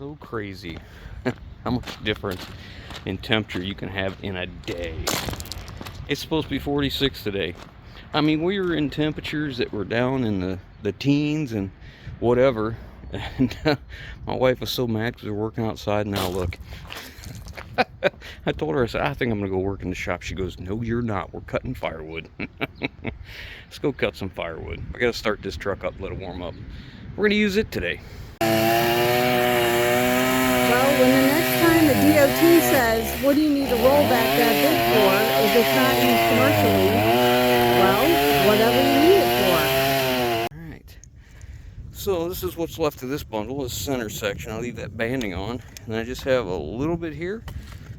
so crazy how much difference in temperature you can have in a day. It's supposed to be 46 today. I mean, we were in temperatures that were down in the teens and whatever. And my wife was so mad because we were working outside. Now look. I told her, I said, I think I'm going to go work in the shop. She goes, no, you're not. We're cutting firewood. Let's go cut some firewood. I got to start this truck up, let it warm up. We're going to use it today. Well, when the next time the DOT says, what do you need a rollback that big for if it's not used commercially? Well, whatever you need it for. Alright. So this is what's left of this bundle, this center section. I'll leave that banding on. And I just have a little bit here.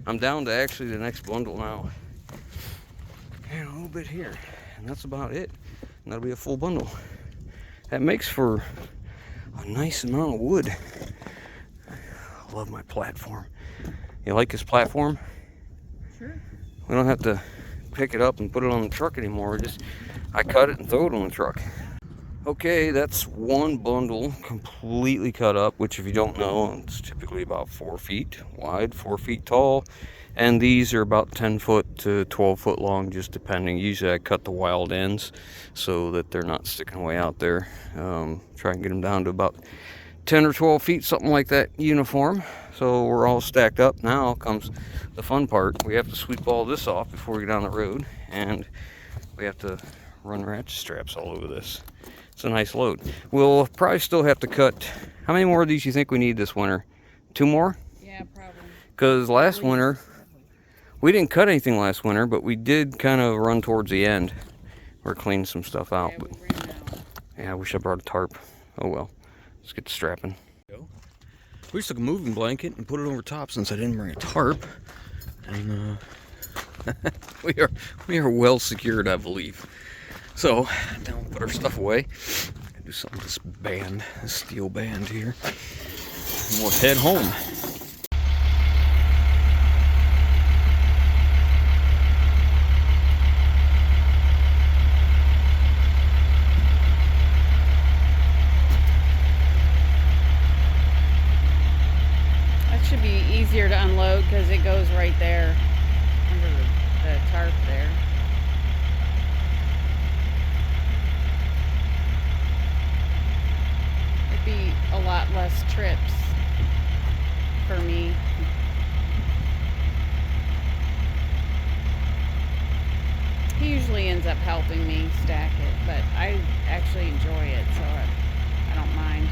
I'm down to actually the next bundle now. And a little bit here. And that's about it. And that'll be a full bundle. That makes for a nice amount of wood. I love my platform. You like this platform? Sure. We don't have to pick it up and put it on the truck anymore. I cut it and throw it on the truck. Okay, that's one bundle completely cut up, which if you don't know, it's typically about 4 feet wide, 4 feet tall. And these are about 10 foot to 12 foot long, just depending. Usually I cut the wild ends so that they're not sticking way out there. Try and get them down to about 10 or 12 feet, something like that, uniform. So we're all stacked up. Now comes the fun part. We have to sweep all this off before we get down the road. And we have to run ratchet straps all over this. It's a nice load. We'll probably still have to cut. How many more of these you think we need this winter? 2 more? Yeah, probably. Because last winter, we didn't cut anything last winter, but we did kind of run towards the end. We're cleaning some stuff out. Yeah, But we ran out. yeah, I wish I brought a tarp. Oh well. Let's get to strapping. We just took a moving blanket and put it over top since I didn't bring a tarp. And we are well secured, I believe. So now we'll put our stuff away. Do something with this band, this steel band here. And we'll head home. That should be easier to unload because it goes right there under the tarp there. It'd be a lot less trips for me. He usually ends up helping me stack it, but I actually enjoy it, so I don't mind.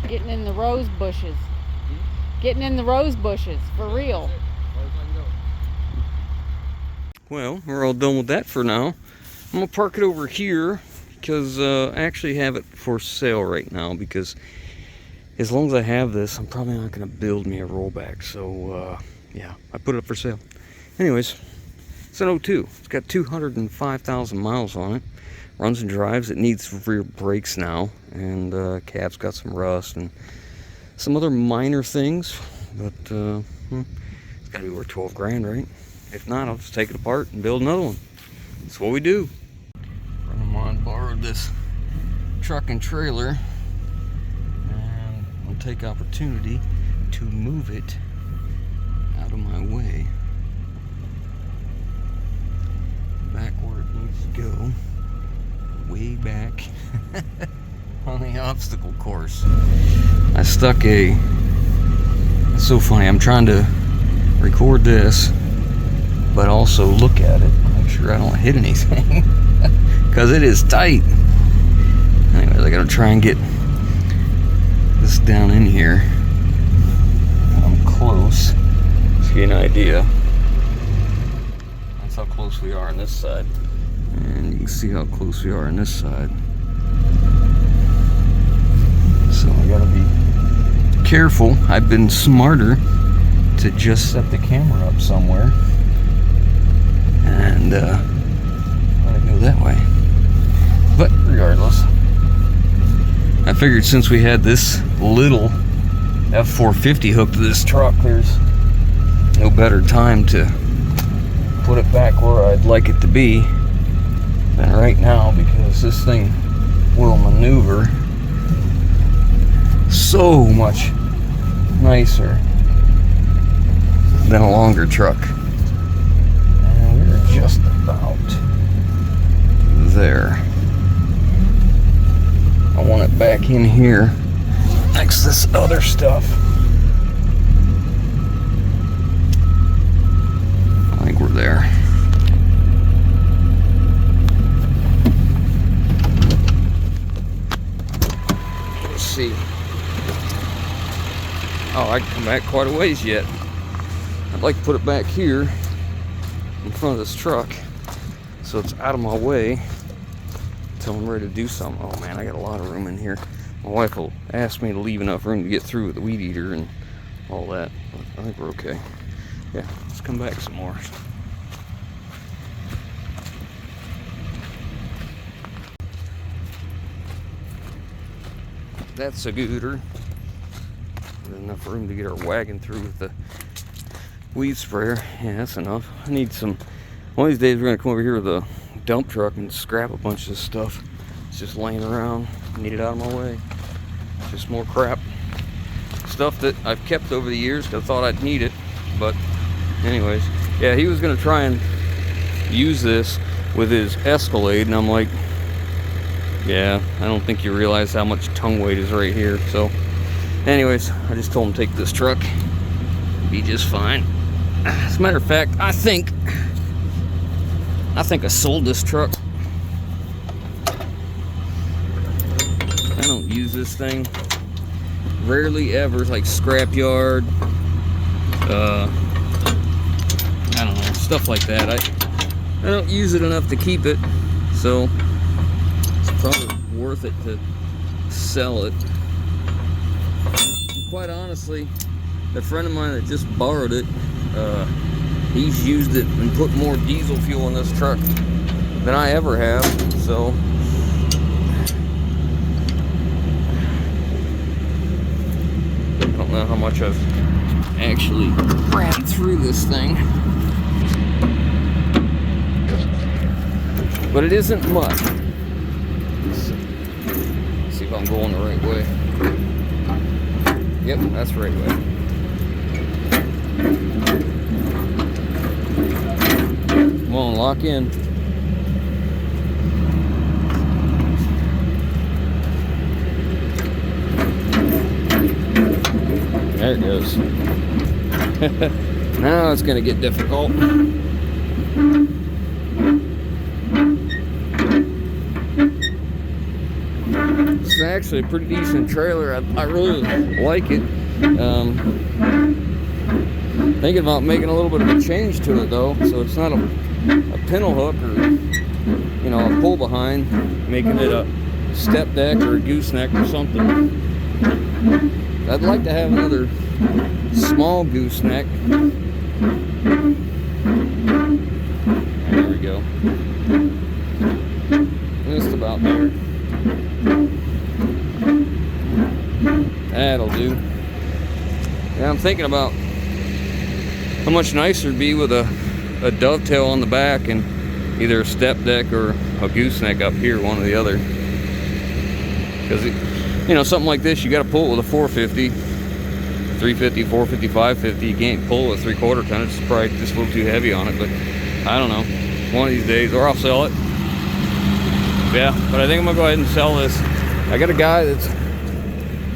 Getting in the rose bushes. Getting in the rose bushes, for real. Well, we're all done with that for now. I'm gonna park it over here because I actually have it for sale right now, because as long as I have this, I'm probably not gonna build me a rollback. So yeah, I put it up for sale. Anyways, it's an 02. It's got 205,000 miles on it. Runs and drives. It needs rear brakes now, and cab's got some rust and some other minor things, but it's got to be worth 12 grand, right? If not, I'll just take it apart and build another one. That's what we do. Friend of mine borrowed this truck and trailer, and I'll take opportunity to move it out of my way, back where it needs to go. Way back on the obstacle course. I stuck it's so funny, I'm trying to record this but also look at it, make sure I don't hit anything because it is tight. Anyways, I gotta try and get this down in here. I'm close to get an idea. That's how close we are on this side. And you can see how close we are on this side. So I gotta be careful. I've been smarter to just set the camera up somewhere and let it go that way. But regardless, I figured since we had this little F450 hooked to this truck, there's no better time to put it back where I'd like it to be than right now, because this thing will maneuver so much nicer than a longer truck. And we're just about there. I want it back in here next to this other stuff. I think we're there. Let's see. Oh, I can come back quite a ways yet. I'd like to put it back here in front of this truck so it's out of my way until I'm ready to do something. Oh man, I got a lot of room in here. My wife will ask me to leave enough room to get through with the weed eater and all that. But I think we're okay. Yeah, let's come back some more. That's a gooder. There's enough room to get our wagon through with the weed sprayer. Yeah, that's enough. I need some. One of these days we're gonna come over here with a dump truck and scrap a bunch of this stuff. It's just laying around. I need it out of my way. It's just more crap. Stuff that I've kept over the years because I thought I'd need it. But anyways, yeah, he was gonna try and use this with his Escalade, and I'm like, yeah, I don't think you realize how much tongue weight is right here. So anyways, I just told him to take this truck. Be just fine. As a matter of fact, I think I sold this truck. I don't use this thing. Rarely ever, like scrapyard. I don't know, stuff like that. I don't use it enough to keep it, so it's probably worth it to sell it. And quite honestly, a friend of mine that just borrowed it, he's used it and put more diesel fuel in this truck than I ever have, so I don't know how much I've actually ran through this thing, but it isn't much. Let's see if I'm going the right way. Yep, that's the right way. Come on, lock in. There it goes. Now it's going to get difficult. It's actually a pretty decent trailer. I really like it. Thinking about making a little bit of a change to it though, so it's not a pintle hook or, you know, a pull behind, making it a step deck or a gooseneck or something. I'd like to have another small gooseneck. There we go. Just about there. That'll do. Yeah, I'm thinking about how much nicer it'd be with a dovetail on the back and either a step deck or a gooseneck up here, one or the other. Because, you know, something like this, you got to pull it with a 450, 350, 450, 550. You can't pull with a 3/4 ton. It's probably just a little too heavy on it, but I don't know. One of these days, or I'll sell it. Yeah, but I think I'm going to go ahead and sell this. I got a guy that's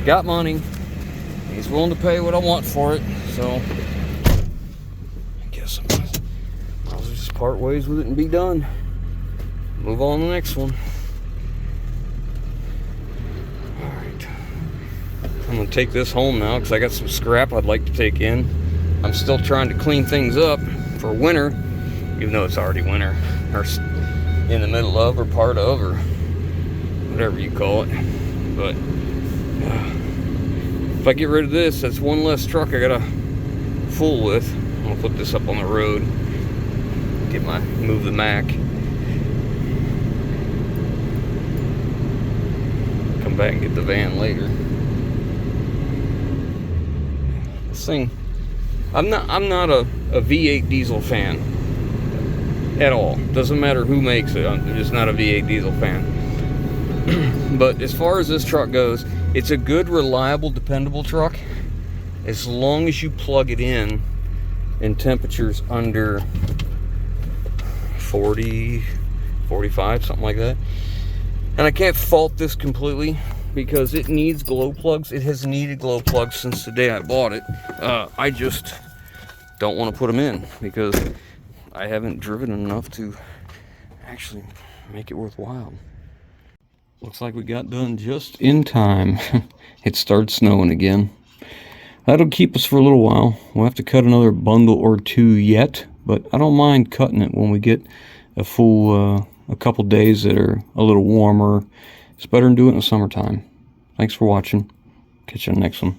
got money. He's willing to pay what I want for it, so I guess I'll just part ways with it and be done. Move on to the next one. Alright. I'm going to take this home now because I got some scrap I'd like to take in. I'm still trying to clean things up for winter, even though it's already winter, or in the middle of, or part of, or whatever you call it. But If I get rid of this, that's one less truck I gotta fool with. I'm gonna put this up on the road. Move the Mac. Come back and get the van later. This thing, I'm not a V8 diesel fan at all. Doesn't matter who makes it. I'm just not a V8 diesel fan. But as far as this truck goes, it's a good, reliable, dependable truck as long as you plug it in temperatures under 40, 45, something like that. And I can't fault this completely because it needs glow plugs. It has needed glow plugs since the day I bought it. I just don't want to put them in because I haven't driven enough to actually make it worthwhile. Looks like we got done just in time. It started snowing again. That'll keep us for a little while. We'll have to cut another bundle or two yet, but I don't mind cutting it when we get a full a couple days that are a little warmer. It's better than doing it in the summertime. Thanks for watching. Catch you on the next one.